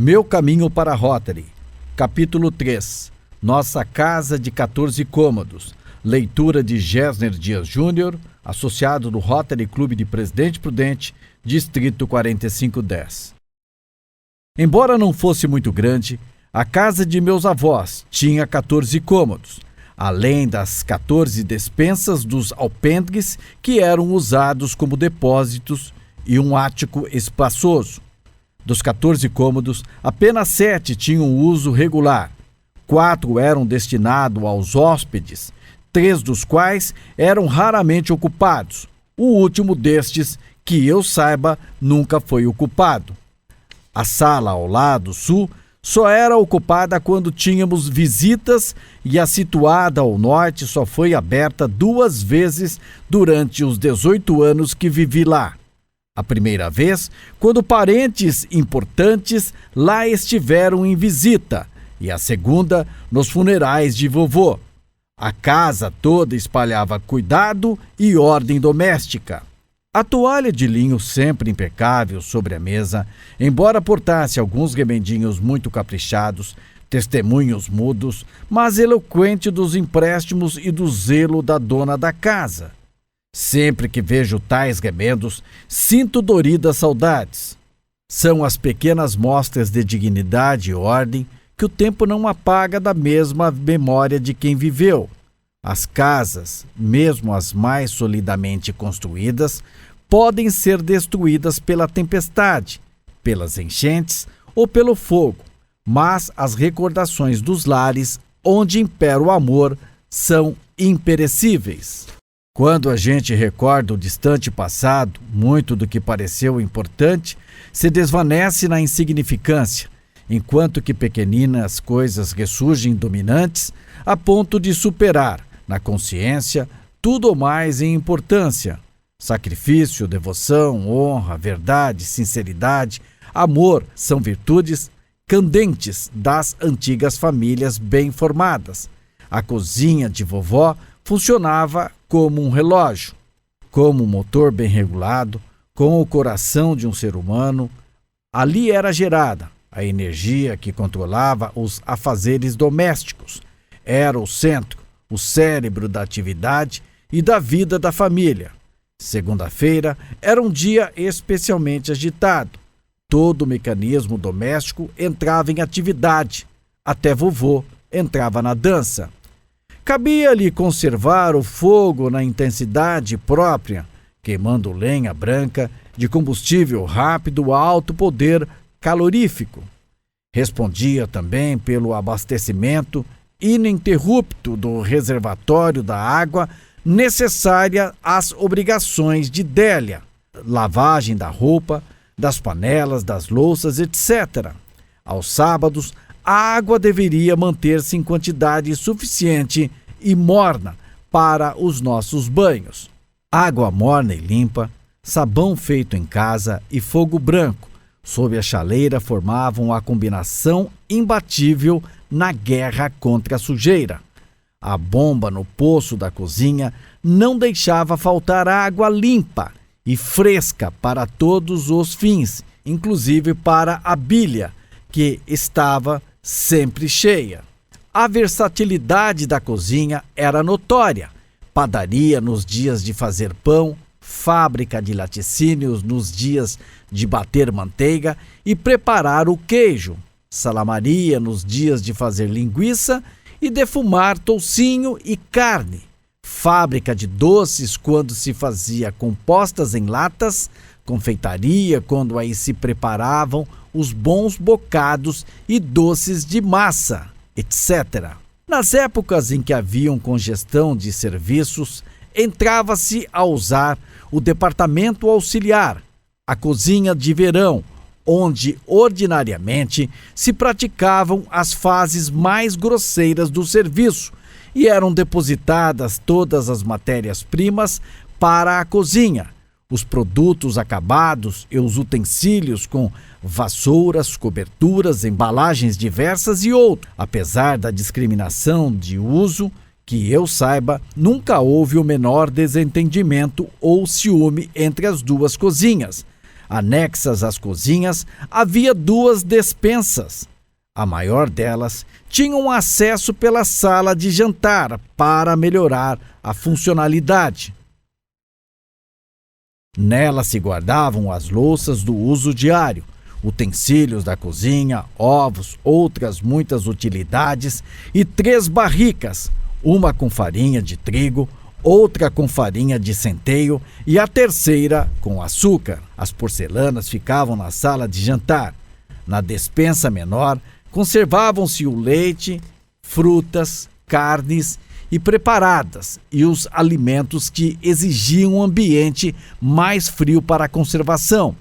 Meu caminho para Rotary. Capítulo 3. Nossa casa de 14 cômodos. Leitura de Gessner Dias Júnior, associado do Rotary Clube de Presidente Prudente, Distrito 4510. Embora não fosse muito grande, a casa de meus avós tinha 14 cômodos, além das 14 despensas dos alpendres que eram usados como depósitos e um ático espaçoso. Dos 14 cômodos, apenas 7 tinham uso regular. 4 eram destinados aos hóspedes, 3 dos quais eram raramente ocupados. O último destes, que eu saiba, nunca foi ocupado. A sala ao lado sul só era ocupada quando tínhamos visitas e a situada ao norte só foi aberta 2 vezes durante os 18 anos que vivi lá. A primeira vez, quando parentes importantes lá estiveram em visita, e a segunda, nos funerais de vovô. A casa toda espalhava cuidado e ordem doméstica. A toalha de linho sempre impecável sobre a mesa, embora portasse alguns remendinhos muito caprichados, testemunhos mudos, mas eloquente dos empréstimos e do zelo da dona da casa. Sempre que vejo tais remendos, sinto doridas saudades. São as pequenas mostras de dignidade e ordem que o tempo não apaga da mesma memória de quem viveu. As casas, mesmo as mais solidamente construídas, podem ser destruídas pela tempestade, pelas enchentes ou pelo fogo, mas as recordações dos lares onde impera o amor são imperecíveis. Quando a gente recorda o distante passado, muito do que pareceu importante se desvanece na insignificância, enquanto que pequeninas coisas ressurgem dominantes a ponto de superar, na consciência, tudo ou mais em importância. Sacrifício, devoção, honra, verdade, sinceridade, amor são virtudes candentes das antigas famílias bem formadas. A cozinha de vovó funcionava como um relógio, como um motor bem regulado, com o coração de um ser humano. Ali era gerada a energia que controlava os afazeres domésticos. Era o centro, o cérebro da atividade e da vida da família. Segunda-feira era um dia especialmente agitado. Todo o mecanismo doméstico entrava em atividade. Até vovô entrava na dança. Cabia-lhe conservar o fogo na intensidade própria, queimando lenha branca de combustível rápido a alto poder calorífico. Respondia também pelo abastecimento ininterrupto do reservatório da água necessária às obrigações de Délia, lavagem da roupa, das panelas, das louças, etc. Aos sábados, a água deveria manter-se em quantidade suficiente e morna para os nossos banhos. Água morna e limpa, sabão feito em casa e fogo branco sob a chaleira formavam a combinação imbatível na guerra contra a sujeira. A bomba no poço da cozinha não deixava faltar água limpa e fresca para todos os fins, inclusive para a bilha, que estava sempre cheia. A versatilidade da cozinha era notória. Padaria nos dias de fazer pão, fábrica de laticínios nos dias de bater manteiga e preparar o queijo, salamaria nos dias de fazer linguiça e defumar toucinho e carne, fábrica de doces quando se fazia compostas em latas, confeitaria quando aí se preparavam os bons bocados e doces de massa, etc. Nas épocas em que haviam congestão de serviços, entrava-se a usar o departamento auxiliar, a cozinha de verão, onde ordinariamente se praticavam as fases mais grosseiras do serviço e eram depositadas todas as matérias-primas para a cozinha, os produtos acabados e os utensílios com vassouras, coberturas, embalagens diversas e outros. Apesar da discriminação de uso, que eu saiba, nunca houve o menor desentendimento ou ciúme entre as duas cozinhas. Anexas às cozinhas, havia 2 despensas. A maior delas tinha um acesso pela sala de jantar para melhorar a funcionalidade. Nela se guardavam as louças do uso diário, utensílios da cozinha, ovos, outras muitas utilidades e 3 barricas, uma com farinha de trigo, outra com farinha de centeio e a terceira com açúcar. As porcelanas ficavam na sala de jantar. Na despensa menor, conservavam-se o leite, frutas, carnes e preparadas e os alimentos que exigiam um ambiente mais frio para a conservação.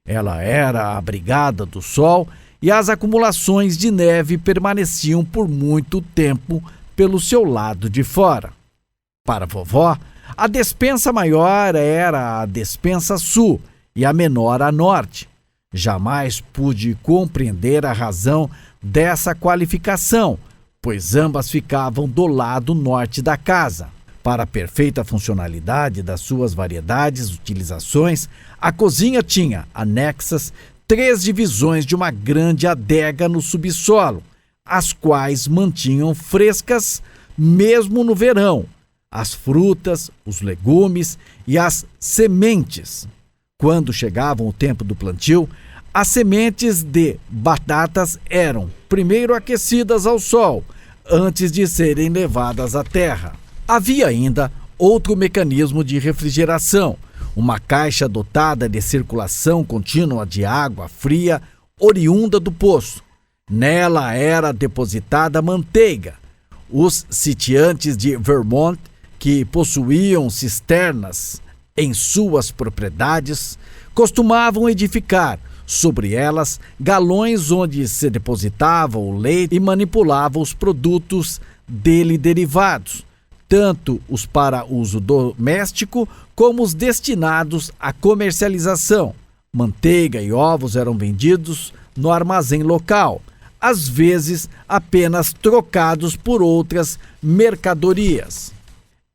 Ela era abrigada do sol e as acumulações de neve permaneciam por muito tempo pelo seu lado de fora. Para a vovó, a despensa maior era a despensa sul e a menor a norte. Jamais pude compreender a razão dessa qualificação, pois ambas ficavam do lado norte da casa. Para a perfeita funcionalidade das suas variedades utilizações, a cozinha tinha anexas 3 divisões de uma grande adega no subsolo, as quais mantinham frescas mesmo no verão as frutas, os legumes e as sementes. Quando chegavam o tempo do plantio, as sementes de batatas eram primeiro aquecidas ao sol, antes de serem levadas à terra. Havia ainda outro mecanismo de refrigeração, uma caixa dotada de circulação contínua de água fria oriunda do poço. Nela era depositada manteiga. Os sitiantes de Vermont, que possuíam cisternas em suas propriedades, costumavam edificar sobre elas galões onde se depositava o leite e manipulava os produtos dele derivados, tanto os para uso doméstico como os destinados à comercialização. Manteiga e ovos eram vendidos no armazém local, às vezes apenas trocados por outras mercadorias.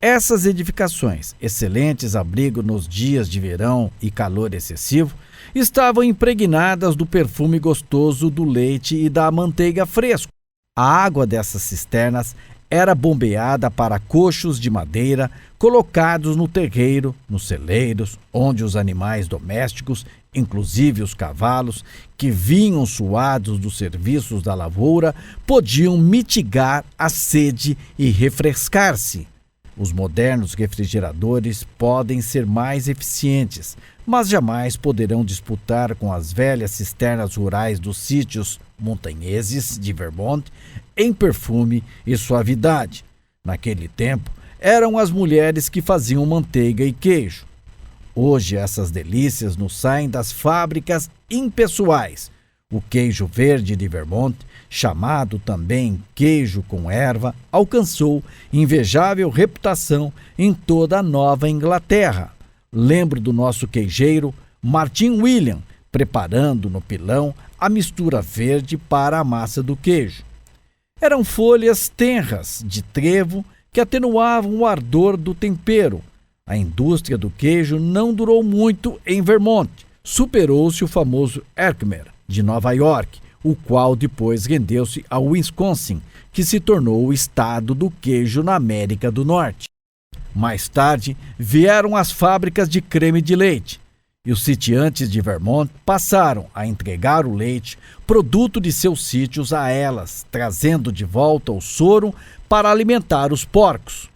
Essas edificações, excelentes abrigo nos dias de verão e calor excessivo, estavam impregnadas do perfume gostoso do leite e da manteiga fresco. A água dessas cisternas era bombeada para cochos de madeira colocados no terreiro, nos celeiros, onde os animais domésticos, inclusive os cavalos, que vinham suados dos serviços da lavoura, podiam mitigar a sede e refrescar-se. Os modernos refrigeradores podem ser mais eficientes, mas jamais poderão disputar com as velhas cisternas rurais dos sítios montanheses de Vermont em perfume e suavidade. Naquele tempo, eram as mulheres que faziam manteiga e queijo. Hoje, essas delícias nos saem das fábricas impessoais. O queijo verde de Vermont, chamado também queijo com erva, alcançou invejável reputação em toda a Nova Inglaterra. Lembro do nosso queijeiro Martin William preparando no pilão a mistura verde para a massa do queijo. Eram folhas tenras de trevo que atenuavam o ardor do tempero. A indústria do queijo não durou muito em Vermont. Superou-se o famoso Herkimer, de Nova York, o qual depois rendeu-se ao Wisconsin, que se tornou o estado do queijo na América do Norte. Mais tarde, vieram as fábricas de creme de leite, e os sitiantes de Vermont passaram a entregar o leite, produto de seus sítios, a elas, trazendo de volta o soro para alimentar os porcos.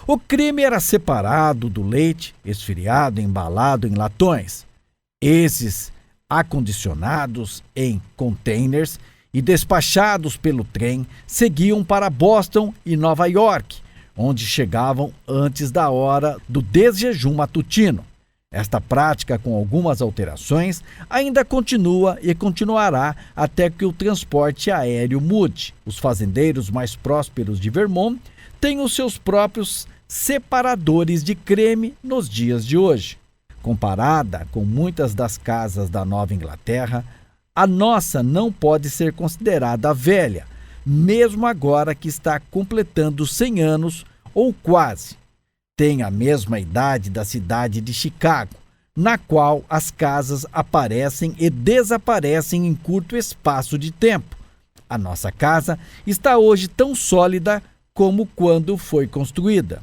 O creme era separado do leite, esfriado e embalado em latões. Esses, acondicionados em containers e despachados pelo trem, seguiam para Boston e Nova York, onde chegavam antes da hora do desjejum matutino. Esta prática, com algumas alterações, ainda continua e continuará até que o transporte aéreo mude. Os fazendeiros mais prósperos de Vermont têm os seus próprios separadores de creme nos dias de hoje. Comparada com muitas das casas da Nova Inglaterra, a nossa não pode ser considerada velha, mesmo agora que está completando 100 anos ou quase. Tem a mesma idade da cidade de Chicago, na qual as casas aparecem e desaparecem em curto espaço de tempo. A nossa casa está hoje tão sólida como quando foi construída.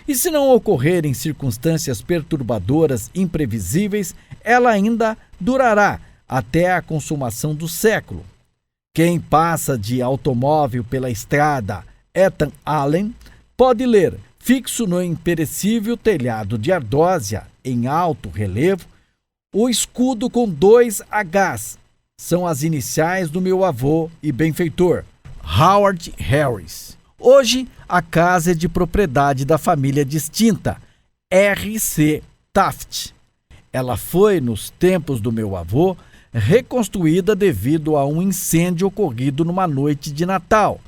E se não ocorrerem circunstâncias perturbadoras imprevisíveis, ela ainda durará até a consumação do século. Quem passa de automóvel pela estrada Ethan Allen pode ler, fixo no imperecível telhado de ardósia, em alto relevo, o escudo com 2 Hs. São as iniciais do meu avô e benfeitor, Howard Harris. Hoje, a casa é de propriedade da família distinta, R.C. Taft. Ela foi, nos tempos do meu avô, reconstruída devido a um incêndio ocorrido numa noite de Natal.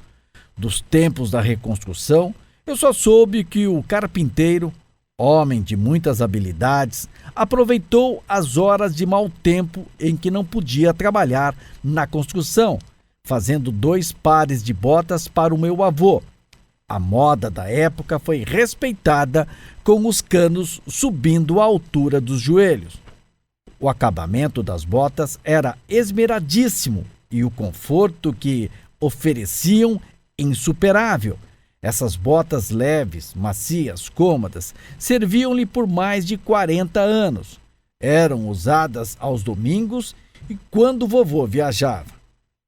Dos tempos da reconstrução, eu só soube que o carpinteiro, homem de muitas habilidades, aproveitou as horas de mau tempo em que não podia trabalhar na construção, fazendo 2 pares de botas para o meu avô. A moda da época foi respeitada, com os canos subindo à altura dos joelhos. O acabamento das botas era esmeradíssimo e o conforto que ofereciam insuperável. Essas botas leves, macias, cômodas, serviam-lhe por mais de 40 anos. Eram usadas aos domingos e quando o vovô viajava.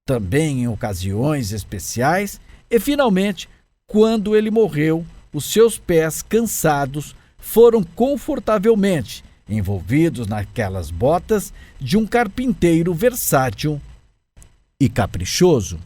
Também em ocasiões especiais e, finalmente, quando ele morreu, os seus pés cansados foram confortavelmente envolvidos naquelas botas de um carpinteiro versátil e caprichoso.